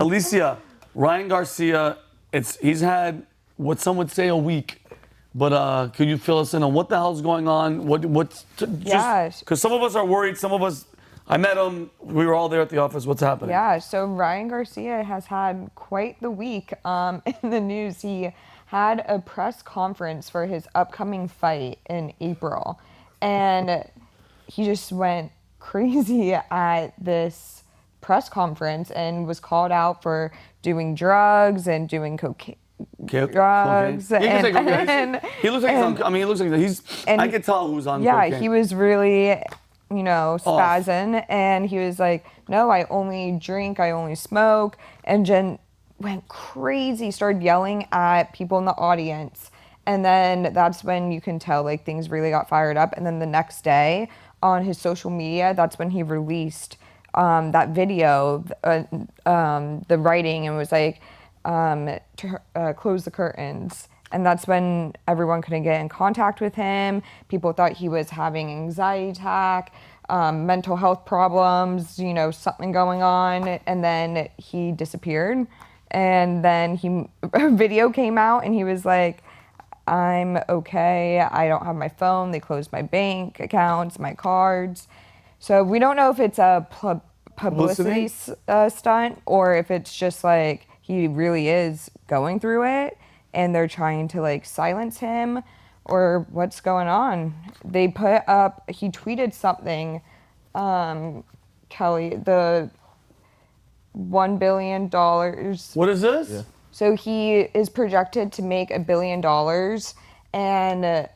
Alicia, Ryan Garcia, he's had what some would say a week, but could you fill us in on what the hell's going on? Because some of us are worried. Some of us, I met him. We were all there at the office. What's happening? Yeah, so Ryan Garcia has had quite the week in the news. He had a press conference for his upcoming fight in April, and he just went crazy at this press conference and was called out for doing drugs and doing cocaine. Drugs. He looks like he's on. I mean, he looks like he's. I could tell who's on. Yeah, cocaine. he was really, spazzing, and he was like, "No, I only drink, I only smoke," and Jen went crazy, started yelling at people in the audience, and then that's when you can tell like things really got fired up. And then the next day on his social media, that's when he released that video, the writing, and was like, close the curtains. And that's when everyone couldn't get in contact with him. People thought he was having anxiety attack, mental health problems, something going on. And then he disappeared. And then a video came out and he was like, "I'm okay. I don't have my phone. They closed my bank accounts, my cards." So we don't know if it's a publicity stunt or if it's just like he really is going through it and they're trying to like silence him or what's going on. He tweeted something, Kelly, the $1 billion. What is this? Yeah. So he is projected to make $1 billion, and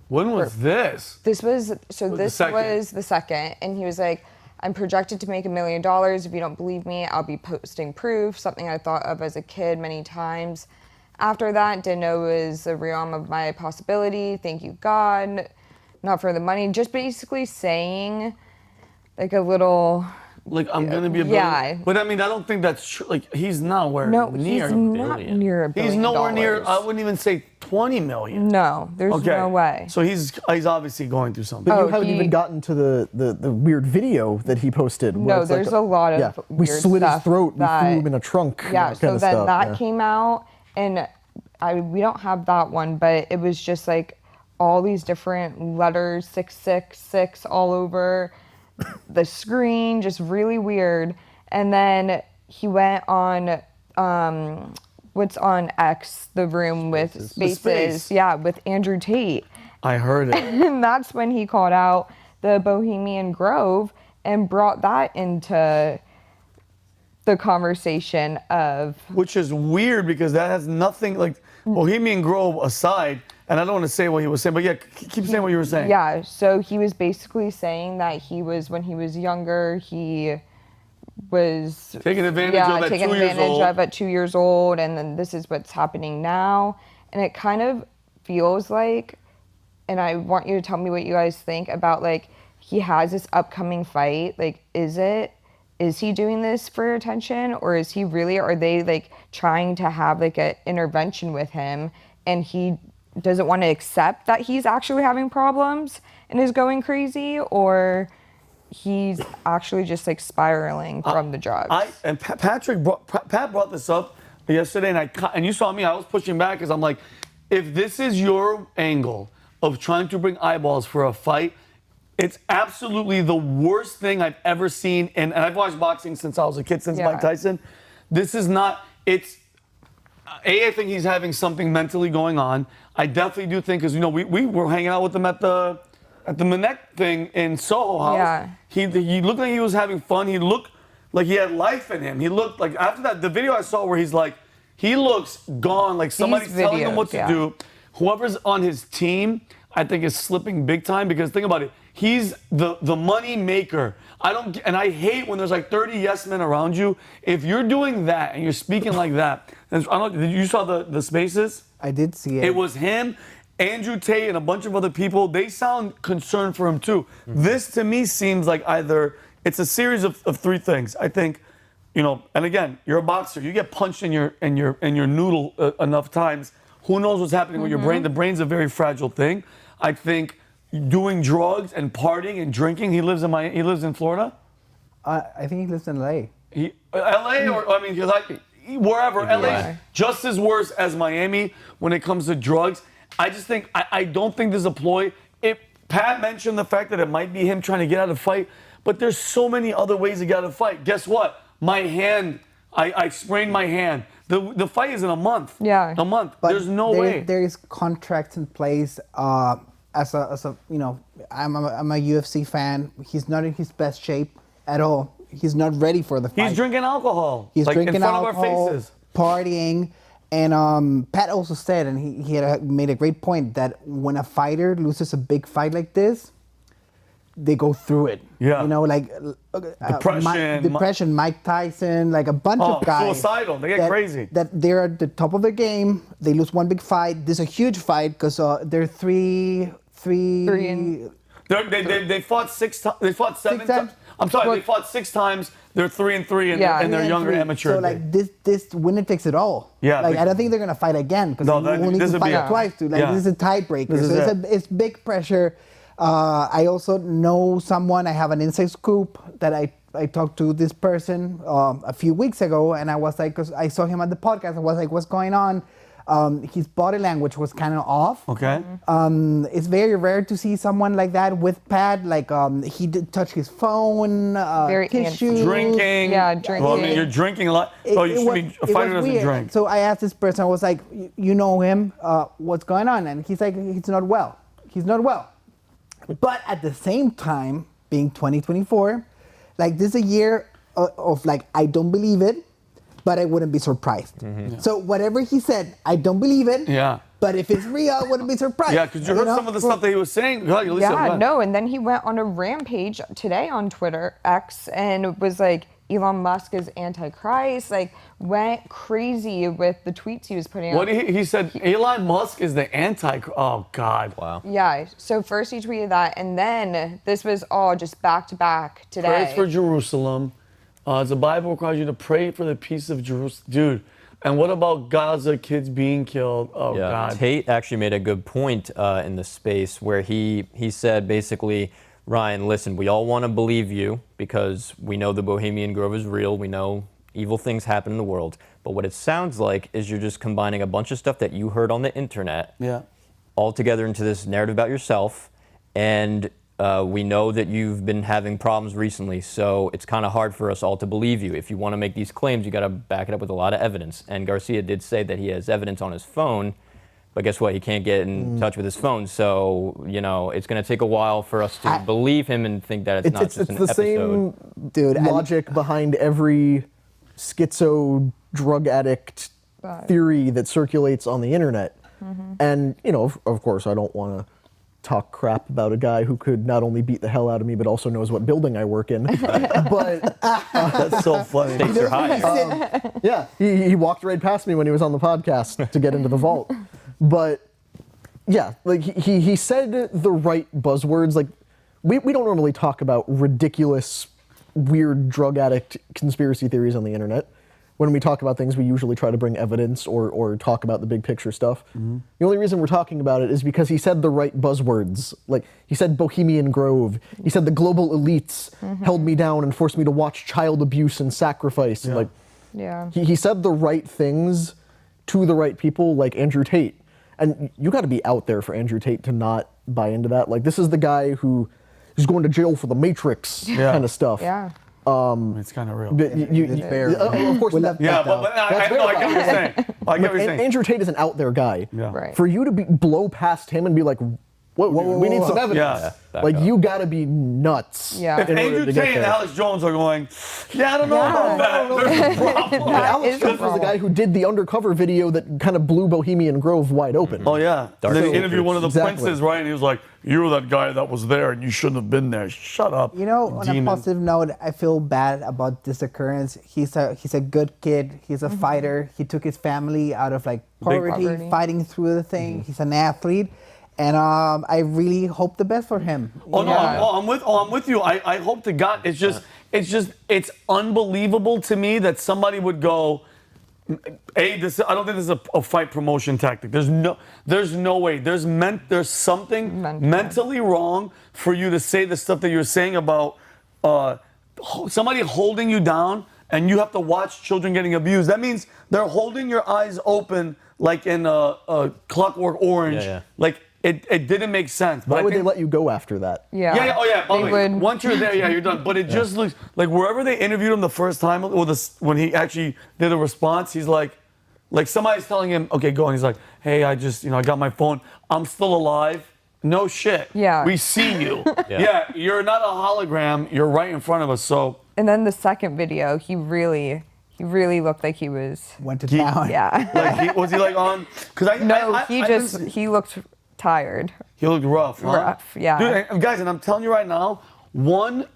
when was this? This was the second, and he was like, "I'm projected to make $1 million. If you don't believe me, I'll be posting proof." Something I thought of as a kid many times. After that, didn't know it was the realm of my possibility. Thank you, God. Not for the money. Just basically saying, like a little. Like, I'm going to be a billion. Yeah. But I mean, I don't think that's true. Like, he's nowhere near a billion. He's not near $1 billion. He's nowhere near, I wouldn't even say 20 million. No, there's no way. So he's obviously going through something. But you haven't even gotten to the weird video that he posted. No, there's a lot of weird we slit his throat and that, threw him in a trunk. Yeah, so then that came out, and we don't have that one, but it was just like all these different letters, 666 all over the screen, just really weird. And then he went on what's on X, the room with Spaces, with Andrew Tate. I heard it. And that's when he called out the Bohemian Grove and brought that into the conversation of, which is weird because that has nothing, like, Bohemian Grove aside, and I don't want to say what he was saying, but yeah, keep saying what you were saying. Yeah, so he was basically saying that when he was younger, he was taking advantage of at 2 years old, and then this is what's happening now. And it kind of feels like, and I want you to tell me what you guys think about, like, he has this upcoming fight. Like, is he doing this for attention, or are they like trying to have like an intervention with him and he doesn't want to accept that he's actually having problems and is going crazy, or he's actually just like spiraling from the drugs? Pat brought this up yesterday, and you saw me, I was pushing back because I'm like, if this is your angle of trying to bring eyeballs for a fight, it's absolutely the worst thing I've ever seen. And I've watched boxing since I was a kid, since Mike Tyson. This is not, I think he's having something mentally going on. I definitely do think, because, we were hanging out with him at the Manek thing in Soho House. Yeah. He looked like he was having fun. He looked like he had life in him. He looked like, after that, the video I saw where he's like, he looks gone, like somebody's telling him what to do. Whoever's on his team, I think, is slipping big time, because think about it. He's the money maker. I hate when there's like 30 yes men around you. If you're doing that and you're speaking like that, you saw the Spaces? I did see it. It was him, Andrew Tate, and a bunch of other people. They sound concerned for him too. Mm-hmm. This to me seems like it's a series of three things. I think, and again, you're a boxer. You get punched in your noodle enough times. Who knows what's happening with your brain? The brain's a very fragile thing. I think doing drugs and partying and drinking. He lives in Florida. I think he lives in LA. LA or I mean, like wherever. LA Yeah. just as worse as Miami when it comes to drugs. I just think I don't think there's a ploy. Pat mentioned the fact that it might be him trying to get out of the fight, but there's so many other ways to get out of the fight. Guess what? My hand, I sprained my hand. The fight is in a month. Yeah. A month. But There's no way. There is contracts in place. As a I'm a UFC fan. He's not in his best shape at all. He's not ready for the fight. He's drinking alcohol. He's like drinking in front alcohol, of our faces. partying. And Pat also said, and he had made a great point, that when a fighter loses a big fight like this, they go through it. Yeah. You know, like Depression. Mike Tyson, like a bunch of guys. Suicidal. They get crazy. That they're at the top of their game. They lose one big fight. This is a huge fight because they're three. They fought 6 times. They fought 7 Six times. times? I'm sorry, Well- they fought 6 times. They're 3-3 in, Yeah. in their and younger three. amateur. So like this winner takes it all. Yeah, Like big- I don't think they're gonna fight again because No, we'll need this to would be fight a- twice too. Like Yeah. this is a tiebreaker. This is So it. it's big pressure. I also know someone. I have an inside scoop that I talked to this person a few weeks ago, and I was like, 'cause I saw him at the podcast. I was like, what's going on? His body language was kind of off. Okay. It's very rare to see someone like that with Pat. Like he did touch his phone, Very tissue, Drinking. Yeah, Well, I mean, drinking. you're drinking a lot. Oh, you should be, a fighter doesn't weird. drink. So I asked this person, I was like, you know him, what's going on? And he's like, he's not well. He's not well. But at the same time, being 2024, like this is a year of like, I don't believe it, but I wouldn't be surprised. So whatever he said, I don't believe it. Yeah. But if it's real, I wouldn't be surprised. Yeah, because you heard some of the stuff that he was saying. Go ahead, Lisa, go Yeah, ahead. no, and then he went on a rampage today on Twitter, X, and was like, Elon Musk is antichrist, like went crazy with the tweets he was putting out. What he said, Elon Musk is the oh God. Wow. Yeah, so first he tweeted that, and then this was all just back to back today. Praise for Jerusalem. The Bible requires you to pray for the peace of Jerusalem. Dude, and what about Gaza kids being killed? Oh, Yeah, God. Tate actually made a good point in the space where he said basically, Ryan, listen, we all want to believe you because we know the Bohemian Grove is real. We know evil things happen in the world. But what it sounds like is you're just combining a bunch of stuff that you heard on the internet Yeah. all together into this narrative about yourself. And we know that you've been having problems recently, so it's kind of hard for us all to believe you. If you want to make these claims, you got to back it up with a lot of evidence. And Garcia did say that he has evidence on his phone, but guess what? He can't get in touch with his phone. So, you know, it's going to take a while for us to believe him and think that it's not just It's an the episode. same Dude, logic behind every schizo drug addict theory that circulates on the internet. And, you know, of course, I don't want to talk crap about a guy who could not only beat the hell out of me, but also knows what building I work in. But That's so funny. Stakes are high. yeah, he walked right past me when he was on the podcast to get into the vault. But yeah, like he said the right buzzwords. Like we don't normally talk about ridiculous, weird drug addict conspiracy theories on the internet. When we talk about things, we usually try to bring evidence or talk about the big picture stuff. The only reason we're talking about it is because he said the right buzzwords. Like, he said Bohemian Grove. He said the global elites held me down and forced me to watch child abuse and sacrifice. And like, Yeah. he said the right things to the right people, like Andrew Tate. And you got to be out there for Andrew Tate to not buy into that. Like, this is the guy who is going to jail for the Matrix kind of stuff. Yeah. It's kind of real. But of course, Yeah, but I get what you're saying. I get what you're saying. Andrew Tate is an out there guy. Yeah. Right. For you to blow past him and be like, whoa, we need some evidence. Yeah. Back Like, up. you got to be nuts. Yeah. If in order Andrew to get Tate and there. Alex Jones are going, yeah, I don't know about that. There's a problem. And Alex is a Jones was the problem. guy who did the undercover video that kind of blew Bohemian Grove wide open. Oh, yeah. Dark Then he secrets. interviewed one of the Exactly. princes, right? And he was like, you were that guy that was there and you shouldn't have been there. Shut up. You know, on demon. a positive note, I feel bad about this occurrence. He's a good kid. He's a fighter. He took his family out of like poverty, poverty. fighting through the thing. He's an athlete, and I really hope the best for him. Oh no, Yeah. I'm with you. I hope to God. It's unbelievable to me that somebody would go. I don't think this is a fight promotion tactic. There's no way. There's something mentally wrong for you to say the stuff that you're saying about somebody holding you down and you have to watch children getting abused. That means they're holding your eyes open like in a Clockwork Orange. Yeah. Like it didn't make sense. But Why I would they think- let you go after that? Yeah. Yeah, oh yeah. By the They way, would. once you're there, yeah, you're done. But it just looks like wherever they interviewed him the first time, or when he actually did a response, he's like somebody's telling him, okay, go, and he's like, hey, I just, I got my phone. I'm still alive. No shit. Yeah. We see you. Yeah. Yeah, you're not a hologram. You're right in front of us. So And then the second video, he really looked like he was. Went to town. Yeah. like, was he like on? Because he looked tired. he looked rough. Huh? Rough, yeah. Dude, and guys, and I'm telling you right now, one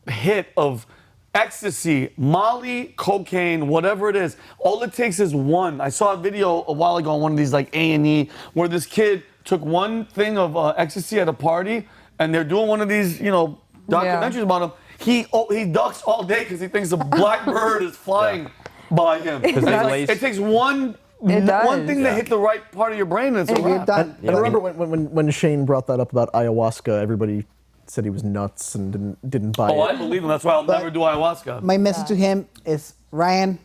hit of ecstasy, Molly, cocaine, whatever it is, all it takes is one. I saw a video a while ago on one of these like A&E where this kid took one thing of ecstasy at a party, and they're doing one of these, documentaries about him. He ducks all day because he thinks a black bird is flying by him. they It's like, lace- it takes one does. thing to hit the right part of your brain, and it's a You're wrap. done. And I remember when Shane brought that up about ayahuasca, everybody said he was nuts and didn't buy Oh, it. I believe him. That's why I'll never do ayahuasca. My message to him is, Ryan,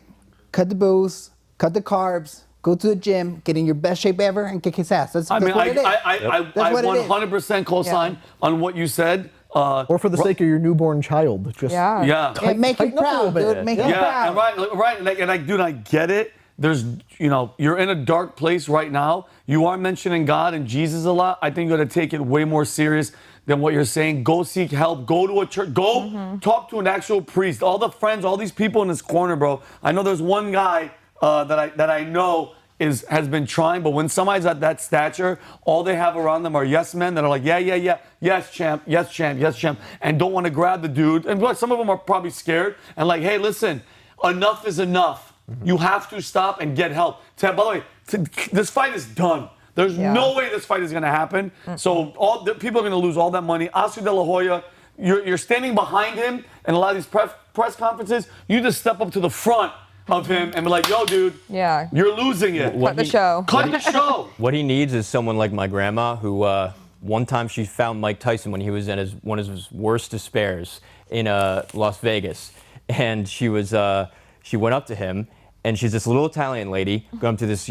cut the booze, cut the carbs, go to the gym, get in your best shape ever, and kick his ass. That's I mean, what it is. I That's what it is. 100% co-sign on what you said. Or for the sake of your newborn child, just Yeah. Yeah. Yeah, make you tighten up a little proud, bit. dude. Make you Yeah, and proud. right, and dude, I get it. There's, you're in a dark place right now. You are mentioning God and Jesus a lot. I think you got to take it way more serious than what you're saying. Go seek help. Go to a church. Go talk to an actual priest. All the friends, all these people in this corner, bro. I know there's one guy that I know has been trying, but when somebody's at that stature, all they have around them are yes men that are like, yeah, yes, champ, yes, champ, yes, champ, and don't want to grab the dude. And some of them are probably scared and like, hey, listen, enough is enough. You have to stop and get help. By the way, this fight is done. There's no way this fight is going to happen. So people are going to lose all that money. Oscar De La Hoya, you're standing behind him and a lot of these press conferences. You just step up to the front of him and be like, yo, dude, Yeah. you're losing it. Cut the show. Cut the show. What he needs is someone like my grandma, who one time she found Mike Tyson when he was in one of his worst despairs in Las Vegas, and she went up to him, and she's this little Italian lady going up to this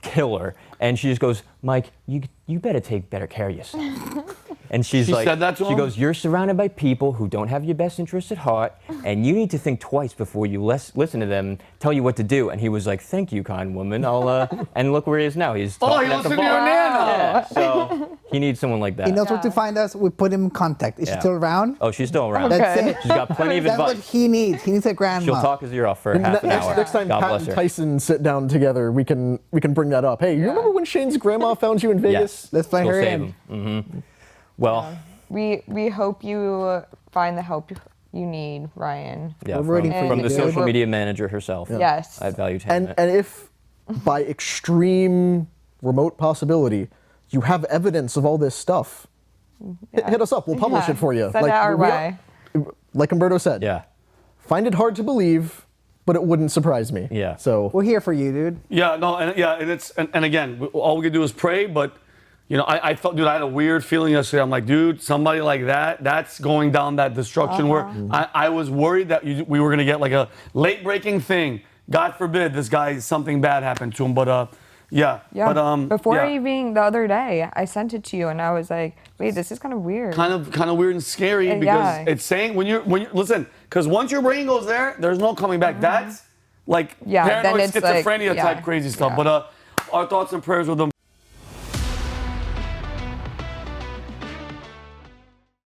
killer, and she just goes, Mike, you better take better care of yourself. And she's She like, said that to she him? goes, you're surrounded by people who don't have your best interests at heart, and you need to think twice before you listen to them tell you what to do. And he was like, thank you, kind woman. And look where he is now. He's Oh, talking he at the listened to your bar. nana. Yeah, so he needs someone like that. He knows where to find us. We put him in contact. Is she Yeah. still around? Oh, she's still around. That's Okay. it. She's got plenty of That's what advice. he needs. He needs a grandma. She'll talk his ear off for half an hour. Next time God Pat bless and her. Tyson sit down together, we can bring that up. Hey, you remember when Shane's grandma found you in Vegas? Yes. Let's play She'll her save in. him. Well, We hope you find the help you need, Ryan. yeah, We're rooting for from you, the dude. social media manager herself. Yes. I value him. And if by extreme remote possibility you have evidence of all this stuff, hit us up. We'll publish it for you. Send it our way. Like Umberto said. Yeah. Find it hard to believe, but it wouldn't surprise me. Yeah. So We're here for you, dude. Yeah, no, and again, all we can do is pray. But I felt, dude, I had a weird feeling yesterday. I'm like, dude, somebody like that's going down that destruction where I was worried that we were gonna get like a late breaking thing. God forbid this guy something bad happened to him. But yeah. But Before yeah. even the other day, I sent it to you, and I was like, "Wait, this is kind of weird." Kind of weird and scary because Yeah. it's saying when you listen, because once your brain goes there's no coming back. That's like Yeah, then paranoid it's like- schizophrenia type crazy stuff. yeah. But our thoughts and prayers with them.